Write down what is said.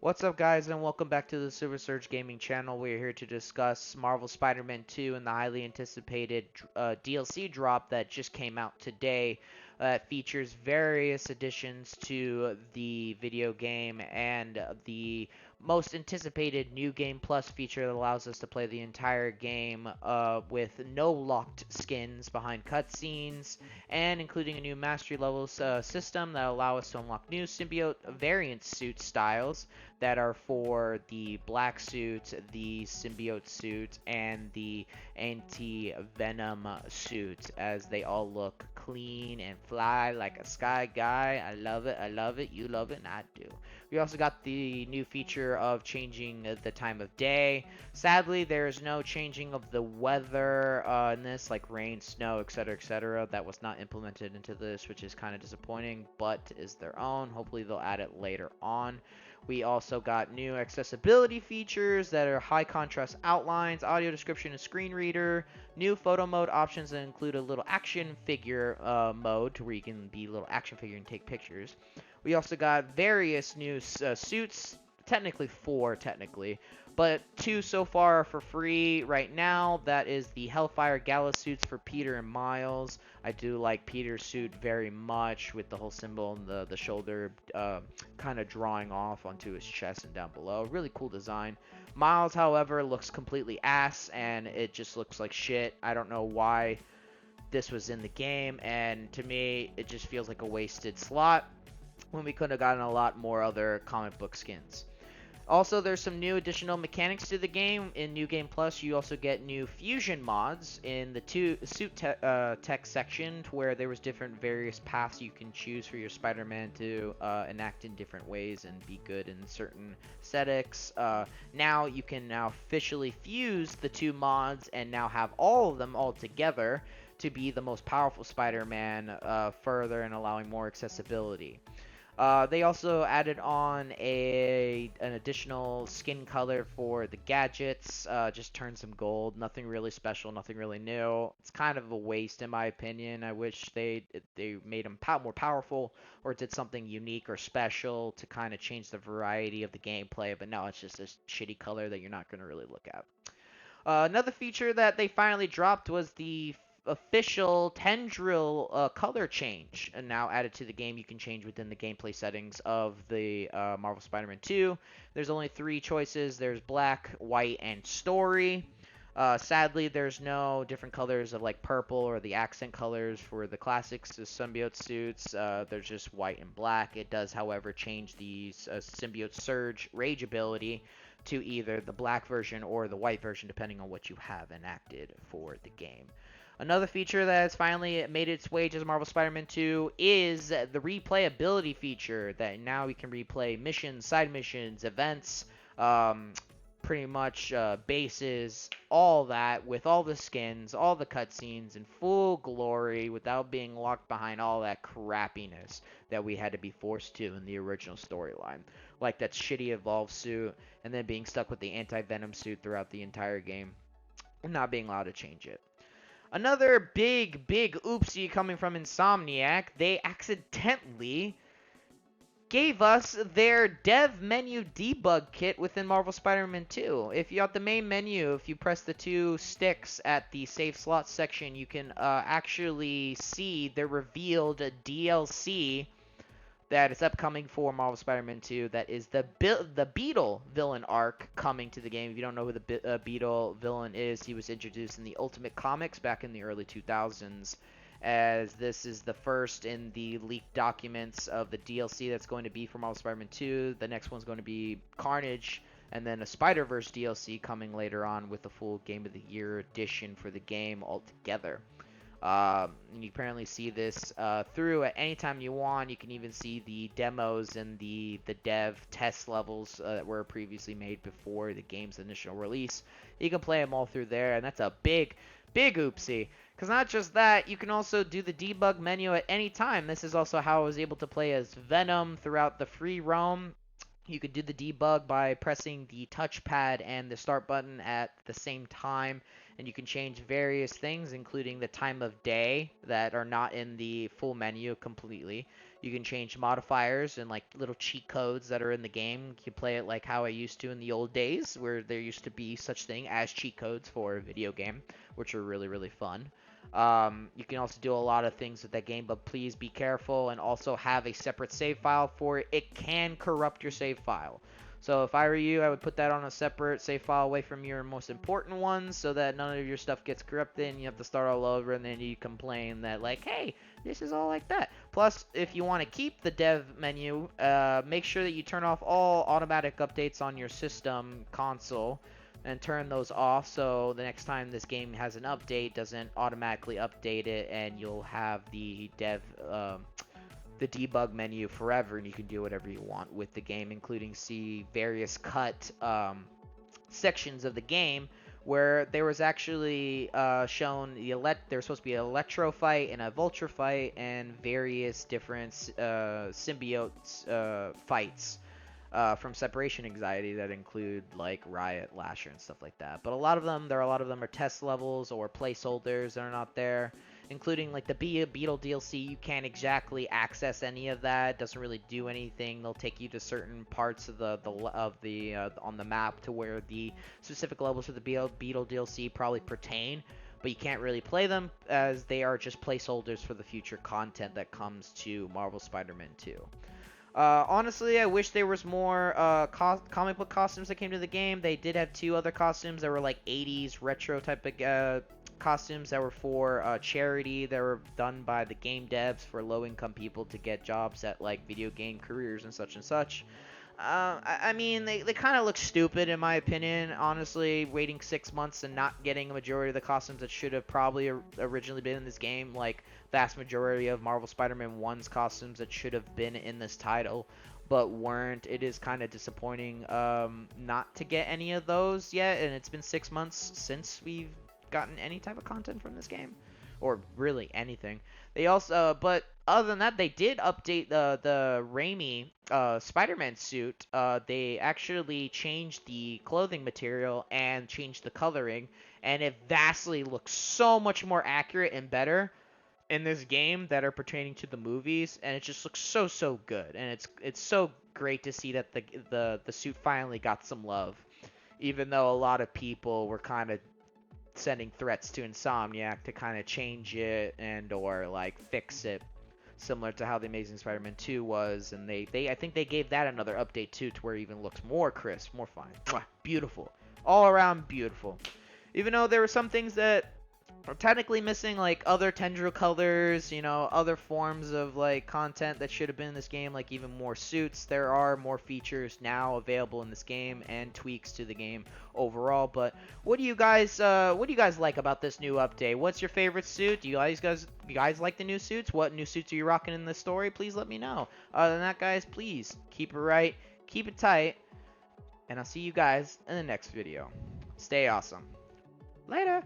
What's up, guys, and welcome back to the Silver Surge Gaming channel. We're here to discuss Marvel Spider-Man 2 and the highly anticipated DLC drop that just came out today. It features various additions to the video game and the most anticipated New Game Plus feature that allows us to play the entire game with no locked skins behind cutscenes, and including a new mastery levels system that allow us to unlock new symbiote variant suit styles that are for the black suit, the symbiote suit, and the anti-venom suit, as they all look clean and fly like a sky guy. I love it. I love it. You love it, and I do. We also got the new feature of changing the time of day. Sadly, there is no changing of the weather in this, like rain, snow, etc., etc. That was not implemented into this, which is kind of disappointing, but is their own. Hopefully, they'll add it later on. We also got new accessibility features that are high contrast outlines, audio description, and screen reader. New photo mode options that include a little action figure mode to where you can be a little action figure and take pictures. We also got various new suits, technically four, but two so far are for free right now. That is the Hellfire Gala suits for Peter and Miles. I do like Peter's suit very much with the whole symbol and the shoulder kind of drawing off onto his chest and down below. Really cool design. Miles, however, looks completely ass and it just looks like shit. I don't know why this was in the game, and to me, it just feels like a wasted slot when we could have gotten a lot more other comic book skins. Also, there's some new additional mechanics to the game. In New Game Plus, you also get new fusion mods in the tech section, where there was different various paths you can choose for your Spider-Man to enact in different ways and be good in certain aesthetics. Now you can now officially fuse the two mods and now have all of them all together to be the most powerful Spider-Man, further and allowing more accessibility. They also added on an additional skin color for the gadgets. Just turned some gold. Nothing really special. Nothing really new. It's kind of a waste in my opinion. I wish they made them more powerful or did something unique or special to kind of change the variety of the gameplay. But no, it's just this shitty color that you're not going to really look at. Another feature that they finally dropped was the official Tendril color change, and now added to the game. You can change within the gameplay settings of the Marvel Spider-Man 2. There's only three choices. There's black, white, and story. Sadly, there's no different colors of like purple or the accent colors for the classics, the symbiote suits. There's just white and black. It does, however, change the symbiote surge rage ability to either the black version or the white version, depending on what you have enacted for the game. Another feature that has finally made its way to Marvel Spider-Man 2 is the replayability feature, that now we can replay missions, side missions, events, pretty much bases, all that, with all the skins, all the cutscenes in full glory without being locked behind all that crappiness that we had to be forced to in the original storyline. Like that shitty Evolve suit, and then being stuck with the anti-venom suit throughout the entire game, and not being allowed to change it. Another big oopsie coming from Insomniac. They accidentally gave us their dev menu debug kit within Marvel Spider-Man 2. If you're at the main menu, if you press the two sticks at the save slots section, you can actually see the revealed DLC that is upcoming for Marvel Spider-Man 2. That is the Beetle villain arc coming to the game. If you don't know who the Beetle villain is, he was introduced in the Ultimate Comics back in the early 2000s. As this is the first in the leaked documents of the DLC that's going to be for Marvel Spider-Man 2. The next one's going to be Carnage, and then a Spider-Verse DLC coming later on with the full Game of the Year edition for the game altogether. You apparently see this through at any time you want. You can even see the demos and the dev test levels that were previously made before the game's initial release. You can play them all through there, and that's a big oopsie. Because not just that, you can also do the debug menu at any time. This is also how I was able to play as Venom throughout the free roam. You could do the debug by pressing the touchpad and the start button at the same time, and you can change various things, including the time of day that are not in the full menu completely. You can change modifiers and like little cheat codes that are in the game. You can play it like how I used to in the old days, where there used to be such thing as cheat codes for a video game, which are really, really fun. You can also do a lot of things with that game, but please be careful and also have a separate save file for it. It can corrupt your save file. So if I were you, I would put that on a separate save file away from your most important ones so that none of your stuff gets corrupted and you have to start all over and then you complain that like, hey, this is all like that. Plus, if you want to keep the dev menu, make sure that you turn off all automatic updates on your system console and turn those off so the next time this game has an update, doesn't automatically update it and you'll have the the debug menu forever, and you can do whatever you want with the game, including see various cut sections of the game where there was actually shown there was supposed to be an electro fight and a vulture fight and various different symbiote fights from separation anxiety that include like Riot, Lasher, and stuff like that. But a lot of them are test levels or placeholders that are not there, including like the Beetle DLC. You can't exactly access any of that. It doesn't really do anything. They'll take you to certain parts of the on the map to where the specific levels of the Beetle DLC probably pertain. But you can't really play them as they are just placeholders for the future content that comes to Marvel Spider-Man 2. Honestly, I wish there was more comic book costumes that came to the game. They did have 2 other costumes that were like 80s retro type of costumes that were for charity, that were done by the game devs for low-income people to get jobs at like video game careers and such and such. I mean, they kind of look stupid in my opinion, honestly, waiting 6 months and not getting a majority of the costumes that should have probably originally been in this game, like vast majority of Marvel Spider-Man 1's costumes that should have been in this title, but weren't. It is kind of disappointing not to get any of those yet, and it's been 6 months since we've gotten any type of content from this game, or really anything. They also, but other than that, they did update the Raimi Spider-Man suit. They actually changed the clothing material and changed the coloring, and it vastly looks so much more accurate and better in this game that are pertaining to the movies, and it just looks so good, and it's so great to see that the suit finally got some love, even though a lot of people were kind of sending threats to Insomniac to kind of change it and or like fix it, similar to how the Amazing Spider-Man 2 was, and they I think they gave that another update too, to where it even looks more crisp, more fine, beautiful, all around beautiful. Even though there were some things that are technically missing, like other Tendril Colors, other forms of like content that should have been in this game, like even more suits. There are more features now available in this game and tweaks to the game overall. But what do you guys like about this new update? What's your favorite suit? Do you guys like the new suits? What new suits are you rocking in the story? Please let me know. Other than that, guys, please keep it right, keep it tight, and I'll see you guys in the next video. Stay awesome. Later.